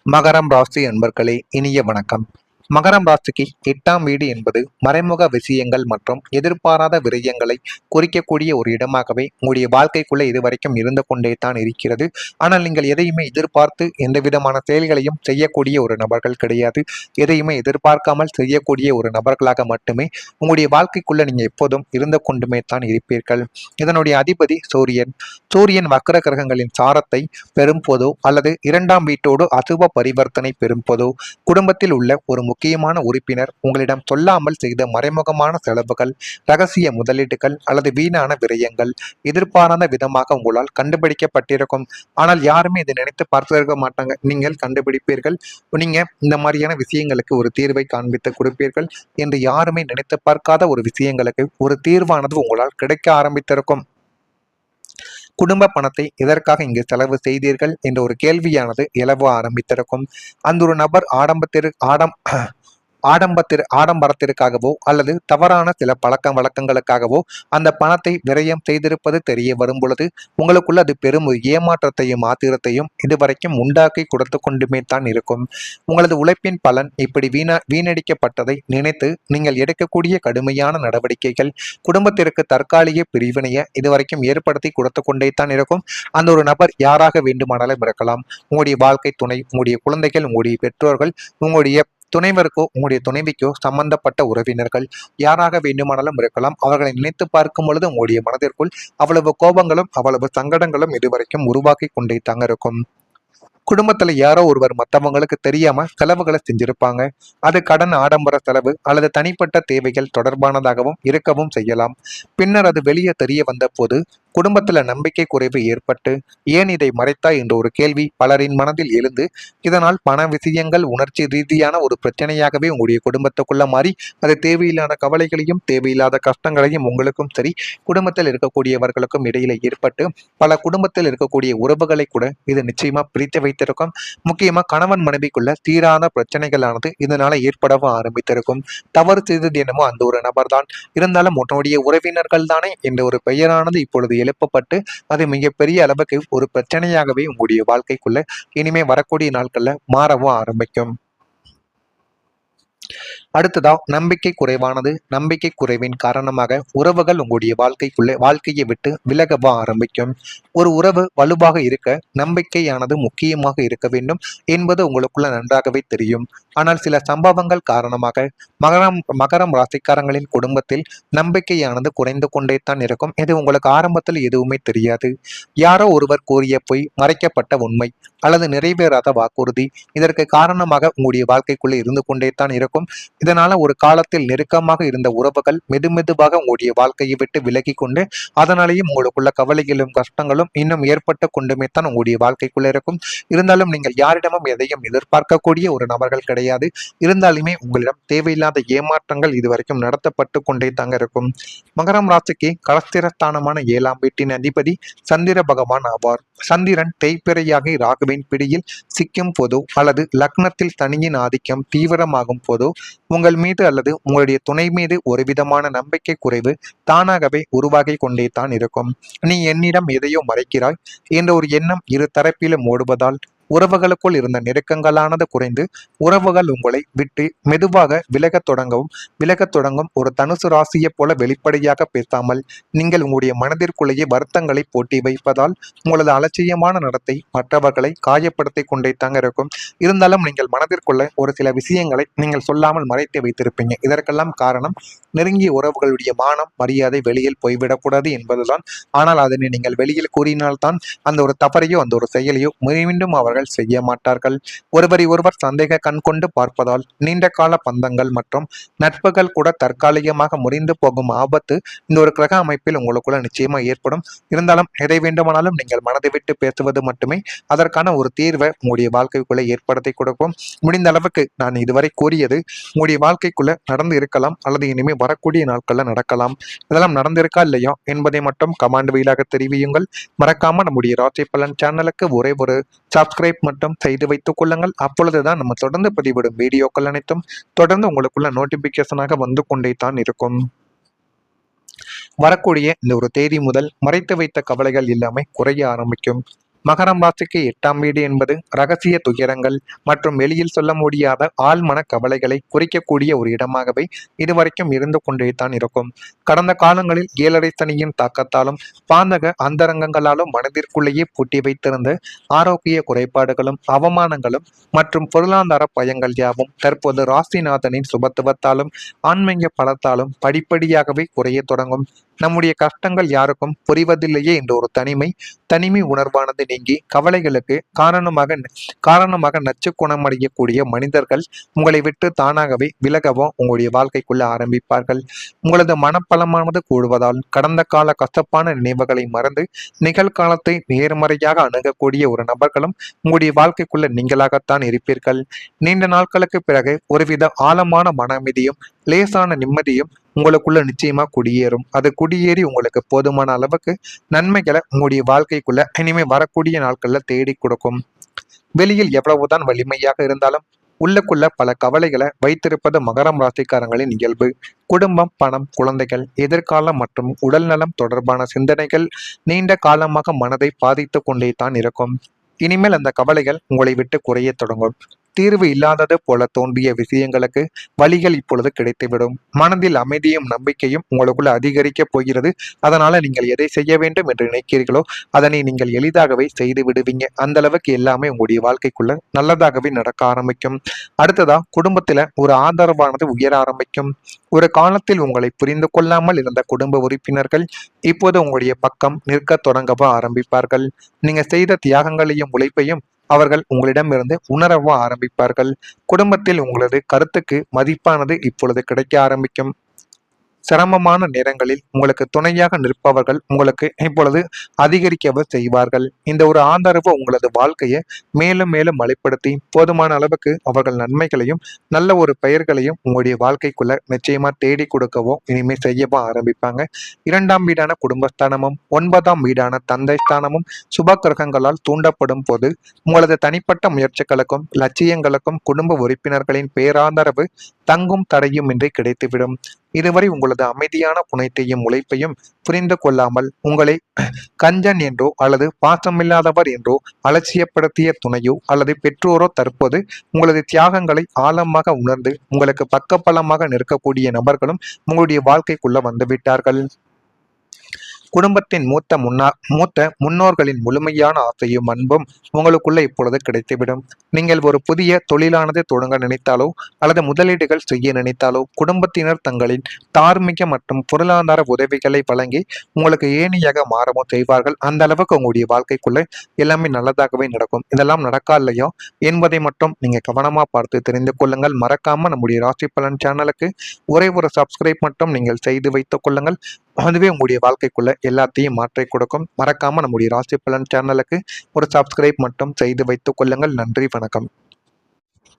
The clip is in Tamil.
மகரம் ராசி அன்பர்களே, இனிய வணக்கம். மகரம் ராசிக்கு 8ஆம் வீடு என்பது மறைமுக விஷயங்கள் மற்றும் எதிர்பாராத விரயங்களை குறிக்கக்கூடிய ஒரு இடமாகவே உங்களுடைய வாழ்க்கைக்குள்ள இதுவரைக்கும் இருந்து கொண்டே தான் இருக்கிறது. ஆனால் நீங்கள் எதையுமே எதிர்பார்த்து எந்த விதமான செயல்களையும் செய்யக்கூடிய ஒரு நபர்கள் கிடையாது. எதையுமே எதிர்பார்க்காமல் செய்யக்கூடிய ஒரு நபர்களாக மட்டுமே உங்களுடைய வாழ்க்கைக்குள்ள நீங்க எப்போதும் இருந்து கொண்டுமே தான் இருப்பீர்கள். இதனுடைய அதிபதி சூரியன். சூரியன் வக்ர கிரகங்களின் சாரத்தை பெறும் போதோ அல்லது 2ஆம் வீட்டோடு அசுப பரிவர்த்தனை பெறும் போதோ குடும்பத்தில் உள்ள ஒரு முக்கியமான உறுப்பினர் உங்களிடம் சொல்லாமல் செய்த மறைமுகமான செலவுகள், ரகசிய முதலீடுகள் அல்லது வீணான விரயங்கள் எதிர்பாராத விதமாக உங்களால் கண்டுபிடிக்கப்பட்டிருக்கும். ஆனால் யாருமே இதை நினைத்து பார்த்திருக்க மாட்டாங்க. நீங்கள் கண்டுபிடிப்பீர்கள். நீங்க இந்த மாதிரியான விஷயங்களுக்கு ஒரு தீர்வை காண்பித்து கொடுப்பீர்கள் என்று யாருமே நினைத்து பார்க்காத ஒரு விஷயங்களுக்கு ஒரு தீர்வானது உங்களால் கிடைக்க ஆரம்பித்திருக்கும். குடும்ப பணத்தை எதற்காக இங்கு செலவு செய்தீர்கள் என்ற ஒரு கேள்வியானது எழவ ஆரம்பித்திருக்கும். அந்த ஒரு நபர் ஆடம்பரத்திற்காகவோ அல்லது தவறான சில பழக்க வழக்கங்களுக்காகவோ அந்த பணத்தை விரயம் செய்திருப்பது தெரிய வரும் பொழுது உங்களுக்குள்ள அது பெரும் ஏமாற்றத்தையும் ஆத்திரத்தையும் இதுவரைக்கும் உண்டாக்கி கொடுத்து கொண்டுமே தான் இருக்கும். உங்களது உழைப்பின் பலன் இப்படி வீணடிக்கப்பட்டதை நினைத்து நீங்கள் எடுக்கக்கூடிய கடுமையான நடவடிக்கைகள் குடும்பத்திற்கு தற்காலிக பிரிவினையை இதுவரைக்கும் ஏற்படுத்தி கொடுத்து கொண்டே தான் இருக்கும். அந்த ஒரு நபர் யாராக வேண்டுமானாலும் இருக்கலாம். உங்களுடைய வாழ்க்கை துணை, உங்களுடைய குழந்தைகள், உங்களுடைய பெற்றோர்கள், உங்களுடைய துணைவருக்கோ உங்களுடைய துணைவிக்கோ சம்பந்தப்பட்ட உறவினர்கள் யாராக வேண்டுமானாலும் இருக்கலாம். அவர்களை நினைத்து பார்க்கும் பொழுது உங்களுடைய மனதிற்குள் அவ்வளவு கோபங்களும் அவ்வளவு சங்கடங்களும் இதுவரைக்கும் உருவாக்கி கொண்டே தாங்க இருக்கும். குடும்பத்துல யாரோ ஒருவர் மற்றவங்களுக்கு தெரியாம செலவுகளை செஞ்சிருப்பாங்க. அது கடன், ஆடம்பர செலவு அல்லது தனிப்பட்ட தேவைகள் தொடர்பானதாகவும் இருக்கவும் செய்யலாம். பின்னர் அது வெளியே தெரிய வந்த போது குடும்பத்துல நம்பிக்கை குறைவு ஏற்பட்டு ஏன் இதை மறைத்தாய் என்ற ஒரு கேள்வி பலரின் மனதில் எழுந்து இதனால் பண விஷயங்கள் உணர்ச்சி ரீதியான ஒரு பிரச்சனையாகவே உங்களுடைய குடும்பத்துக்குள்ள மாறி அது தேவையில்லாத கவலைகளையும் தேவையில்லாத கஷ்டங்களையும் உங்களுக்கும் சரி குடும்பத்தில் இருக்கக்கூடியவர்களுக்கும் இடையில ஏற்பட்டு பல குடும்பத்தில் இருக்கக்கூடிய உறவுகளை கூட இது நிச்சயமா பிரித்து வைத்திருக்கும். முக்கியமா கணவன் மனைவிக்குள்ள தீராத பிரச்சனைகளானது இதனால ஏற்படவும் ஆரம்பித்திருக்கும். தவறு செய்தது என்னமோ அந்த ஒரு நபர் தான், இருந்தாலும் உன்னுடைய உறவினர்கள் தானே என்ற ஒரு பெயரானது இப்பொழுது எழுப்பப்பட்டு அது மிகப்பெரிய அளவுக்கு ஒரு பிரச்சனையாகவே உங்களுடைய வாழ்க்கைக்குள்ள இனிமே வரக்கூடிய நாட்கள்ல மாறவும் ஆரம்பிக்கும். அடுத்ததா நம்பிக்கை குறைவானது. நம்பிக்கை குறைவின் காரணமாக உறவுகள் உங்களுடைய வாழ்க்கையை விட்டு விலகவா ஆரம்பிக்கும். ஒரு உறவு வலுவாக இருக்க நம்பிக்கையானது முக்கியமாக இருக்க வேண்டும் என்பது உங்களுக்குள்ள நன்றாகவே தெரியும். ஆனால் சில சம்பவங்கள் காரணமாக மகரம் ராசிக்காரங்களின் குடும்பத்தில் நம்பிக்கையானது குறைந்து கொண்டே தான் இருக்கும். இது உங்களுக்கு ஆரம்பத்தில் எதுவுமே தெரியாது. யாரோ ஒருவர் கூறிய பொய், மறைக்கப்பட்ட உண்மை அல்லது நிறைவேறாத வாக்குறுதி இதற்கு காரணமாக உங்களுடைய வாழ்க்கைக்குள்ளே இருந்து கொண்டே தான் இருக்கும். இதனால ஒரு காலத்தில் நெருக்கமாக இருந்த உறவுகள் மெதுமெதுவாக உங்களுடைய வாழ்க்கையை விட்டு விலகி கொண்டு அதனாலேயும் உங்களுக்குள்ள கவலைகளும் கஷ்டங்களும் இன்னும் ஏற்பட்டு கொண்டுமே தான் உங்களுடைய வாழ்க்கைக்குள்ள இருக்கும். இருந்தாலும் நீங்கள் யாரிடமும் எதையும் எதிர்பார்க்கக்கூடிய ஒரு நபர்கள் கிடையாது. இருந்தாலுமே உங்களிடம் தேவையில்லாத ஏமாற்றங்கள் இதுவரைக்கும் நடத்தப்பட்டு கொண்டே தாங்க இருக்கும். மகரம் ராசிக்கு கலஸ்திரஸ்தானமான 7ஆம் வீட்டின் அதிபதி சந்திர பகவான் ஆவார். சந்திரன் தேய்பிறையாகி ராகுவின் பிடியில் சிக்கும் போதோ அல்லது லக்னத்தில் சனியின் ஆதிக்கம் தீவிரமாகும் போதோ உங்கள் மீது அல்லது உங்களுடைய துணை மீது ஒரு விதமான நம்பிக்கை குறைவு தானாகவே உருவாகி கொண்டே தான் இருக்கும். நீ என்னிடம் எதையோ மறைக்கிறாய் என்ற ஒரு எண்ணம் இரு தரப்பிலும் ஓடுவதால் உறவுகளுக்குள் இருந்த நெருக்கங்களானது குறைந்து உறவுகள் உங்களை விட்டு மெதுவாக விலகத் தொடங்கும். ஒரு தனுசு ராசியை போல வெளிப்படையாக பேசாமல் நீங்கள் உங்களுடைய மனதிற்குள்ளேயே வருத்தங்களை போட்டி வைப்பதால் உங்களது அலட்சியமான நடத்தை மற்றவர்களை காயப்படுத்தி கொண்டே தாங்க இருக்கும். இருந்தாலும் நீங்கள் மனதிற்குள்ள ஒரு சில விஷயங்களை நீங்கள் சொல்லாமல் மறைத்து வைத்திருப்பீங்க. இதற்கெல்லாம் காரணம் நெருங்கிய உறவுகளுடைய மானம், மரியாதை வெளியில் போய்விடக்கூடாது என்பதுதான். ஆனால் அதனை நீங்கள் வெளியில் கூறினால்தான் அந்த ஒரு தவறையோ அந்த ஒரு செயலையோ மீண்டும் அவர்கள் செய்ய மாட்டார்கள். ஒருவரை ஒருவர் சந்தேக கண் கொண்டு பார்ப்பதால் நீண்ட கால பந்தங்கள் மற்றும் நட்புகள் கூட தற்காலிகமாக முறிந்து போகும் ஆபத்து இந்த ஒரு கிரக அமைப்பில் உங்களுக்குள்ள நிச்சயமா ஏற்படும். இருந்தாலும் எதை வேண்டுமானாலும் நீங்கள் மனதை விட்டு பேசுவது மட்டுமே அதற்கான ஒரு தீர்வை உங்களுடைய வாழ்க்கைக்குள்ள ஏற்படுத்தி கொடுக்கும். முடிந்த அளவுக்கு நான் இதுவரை கூறியது உங்களுடைய வாழ்க்கைக்குள்ள நடந்து இருக்கலாம் அல்லது இனிமே வரக்கூடிய நாட்கள்ல நடக்கலாம். இதெல்லாம் நடந்திருக்கா இல்லையா என்பதை மட்டும் கமாண்ட் வழியாக தெரிவியுங்கள். மறக்காம நம்முடைய ராசி பலன் சேனலுக்கு ஒரே ஒரு சப்ஸ்கிரைப் மட்டும் செய்து வைத்துக் கொள்ளுங்கள். அப்பொழுதுதான் நம்ம தொடர்ந்து பதிவிடும் வீடியோக்கள் அனைத்தும் தொடர்ந்து உங்களுக்குள்ள நோட்டிபிகேஷனாக வந்து கொண்டே தான் இருக்கும். வரக்கூடிய இந்த ஒரு தேதி முதல் மறைத்து வைத்த கவலைகள் எல்லாமே குறைய ஆரம்பிக்கும். மகரம் ராசிக்கு 8ஆம் வீடு என்பது ரகசிய துயரங்கள் மற்றும் வெளியில் சொல்ல முடியாத ஆழ்மன கவலைகளை குறிக்கக்கூடிய ஒரு இடமாகவே இதுவரைக்கும் இருந்து கொண்டே தான் இருக்கும். கடந்த காலங்களில் 7.5 சனியின் தாக்கத்தாலும் பாந்தக அந்தரங்கங்களாலும் மனதிற்குள்ளேயே பூட்டி வைத்திருந்த ஆரோக்கிய குறைபாடுகளும் அவமானங்களும் மற்றும் பொருளாதார பயங்கள் யாவும் தற்போது ராசிநாதனின் சுபத்துவத்தாலும் ஆன்மீக பலத்தாலும் படிப்படியாகவே குறைய தொடங்கும். நம்முடைய கஷ்டங்கள் யாருக்கும் புரிவதில்லையே என்ற ஒரு தனிமை உணர்வானது நீங்கி கவலைகளுக்கு காரணமாக நச்சு குணமடையக்கூடிய மனிதர்கள் உங்களை விட்டு தானாகவே விலகவும் உங்களுடைய வாழ்க்கைக்குள்ள ஆரம்பிப்பார்கள். உங்களது மனப்பலமானது கூடுவதால் கடந்த கால கசப்பான நினைவுகளை மறந்து நிகழ்காலத்தை நேர்மறையாக அணுகக்கூடிய ஒரு நபர்களும் உங்களுடைய வாழ்க்கைக்குள்ள நீங்களாகத்தான் இருப்பீர்கள். நீண்ட நாட்களுக்கு பிறகு ஒருவித ஆழமான மன அமைதியும் லேசான நிம்மதியும் உங்களுக்குள்ள நிச்சயமா குடியேறும். அது குடியேறி உங்களுக்கு போதுமான அளவுக்கு நன்மைகளை உங்களுடைய வாழ்க்கைக்குள்ள இனிமே வரக்கூடிய நாட்கள்ல தேடி கொடுக்கும். வெளியில் எவ்வளவுதான் வலிமையாக இருந்தாலும் உள்ளுக்குள்ள பல கவலைகளை வைத்திருப்பது மகரம் ராசிக்காரங்களின் இயல்பு. குடும்பம், பணம், குழந்தைகள், எதிர்காலம் மற்றும் உடல்நலம் தொடர்பான சிந்தனைகள் நீண்ட காலமாக மனதை பாதித்து கொண்டே தான் இருக்கும். இனிமேல் அந்த கவலைகள் உங்களை விட்டு குறைய தொடங்கும். தீர்வு இல்லாதது போல தோன்றிய விஷயங்களுக்கு வழிகள் இப்பொழுது கிடைத்துவிடும். மனதில் அமைதியும் நம்பிக்கையும் உங்களுக்குள்ள அதிகரிக்கப் போகிறது. அதனால நீங்கள் எதை செய்ய வேண்டும் என்று நினைக்கிறீர்களோ அதனை நீங்கள் எளிதாகவே செய்து விடுவீங்க. அந்த அளவுக்கு எல்லாமே உங்களுடைய வாழ்க்கைக்குள்ள நல்லதாகவே நடக்க ஆரம்பிக்கும். அடுத்ததா குடும்பத்துல ஒரு ஆதரவானது உயர ஆரம்பிக்கும். ஒரு காலத்தில் உங்களை புரிந்து கொள்ளாமல் இருந்த குடும்ப உறுப்பினர்கள் இப்போது உங்களுடைய பக்கம் நிற்க தொடங்கவும் ஆரம்பிப்பார்கள். நீங்க செய்த தியாகங்களையும் உழைப்பையும் அவர்கள் உங்களிடமிருந்து உணரவும் ஆரம்பிப்பார்கள். குடும்பத்தில் உங்களது கருத்துக்கு மதிப்பானது இப்பொழுது கிடைக்க ஆரம்பிக்கும். சிரமமான நேரங்களில் உங்களுக்கு துணையாக நிற்பவர்கள் உங்களுக்கு இப்பொழுது அதிகரிக்கவே செய்வார்கள். இந்த ஒரு ஆதரவு உங்களது வாழ்க்கையை மேலும் மேலும் வலுப்படுத்தி போதுமான அளவுக்கு அவர்கள் நன்மைகளையும் நல்ல ஒரு பெயர்களையும் உங்களுடைய வாழ்க்கைக்குள்ள நிச்சயமா தேடி கொடுக்கவும் இனிமே செய்யவும் ஆரம்பிப்பாங்க. 2ஆம் வீடான குடும்பஸ்தானமும் 9ஆம் வீடான தந்தை ஸ்தானமும் சுப கிரகங்களால் தூண்டப்படும் போது உங்களது தனிப்பட்ட முயற்சிகளுக்கும் லட்சியங்களுக்கும் குடும்ப உறுப்பினர்களின் பேராதரவு தங்கும் தடையுமின்றி கிடைத்துவிடும். இதுவரை உங்களது அமைதியான புனைத்தையும் உழைப்பையும் புரிந்து கொள்ளாமல் உங்களை கஞ்சன் என்றோ அல்லது பாசமில்லாதவர் என்றோ அலட்சியப்படுத்திய துணையோ அல்லது பெற்றோரோ தற்போது உங்களது தியாகங்களை ஆழமாக உணர்ந்து உங்களுக்கு பக்கபலமாக நிற்கக்கூடிய நபர்களும் உங்களுடைய வாழ்க்கைக்குள்ள வந்துவிட்டார்கள். குடும்பத்தின் மூத்த முன்னோர்களின் முழுமையான ஆசையும் அன்பும் உங்களுக்குள்ள இப்பொழுது கிடைத்துவிடும். நீங்கள் ஒரு புதிய தொழிலானது தொடங்க நினைத்தாலோ அல்லது முதலீடுகள் செய்ய நினைத்தாலோ குடும்பத்தினர் தங்களின் தார்மீக மற்றும் பொருளாதார உதவிகளை வழங்கி உங்களுக்கு ஏணியாக மாறவும் செய்வார்கள். அந்த அளவுக்கு உங்களுடைய வாழ்க்கைக்குள்ள எல்லாமே நல்லதாகவே நடக்கும். இதெல்லாம் நடக்கா இல்லையோ என்பதை மட்டும் நீங்க கவனமா பார்த்து தெரிந்து கொள்ளுங்கள். மறக்காம நம்முடைய ராசி பலன் சேனலுக்கு ஒரே ஒரு சப்ஸ்கிரைப் மட்டும் நீங்கள் செய்து வைத்துக் கொள்ளுங்கள். அதுவே உங்களுடைய வாழ்க்கைக்குள்ள எல்லாத்தையும் மாற்றி கொடுக்கும். மறக்காம நம்முடைய ராசி பலன் சேனலுக்கு ஒரு சப்ஸ்கிரைப் மட்டும் செய்து வைத்துக் கொள்ளுங்கள். நன்றி, வணக்கம்.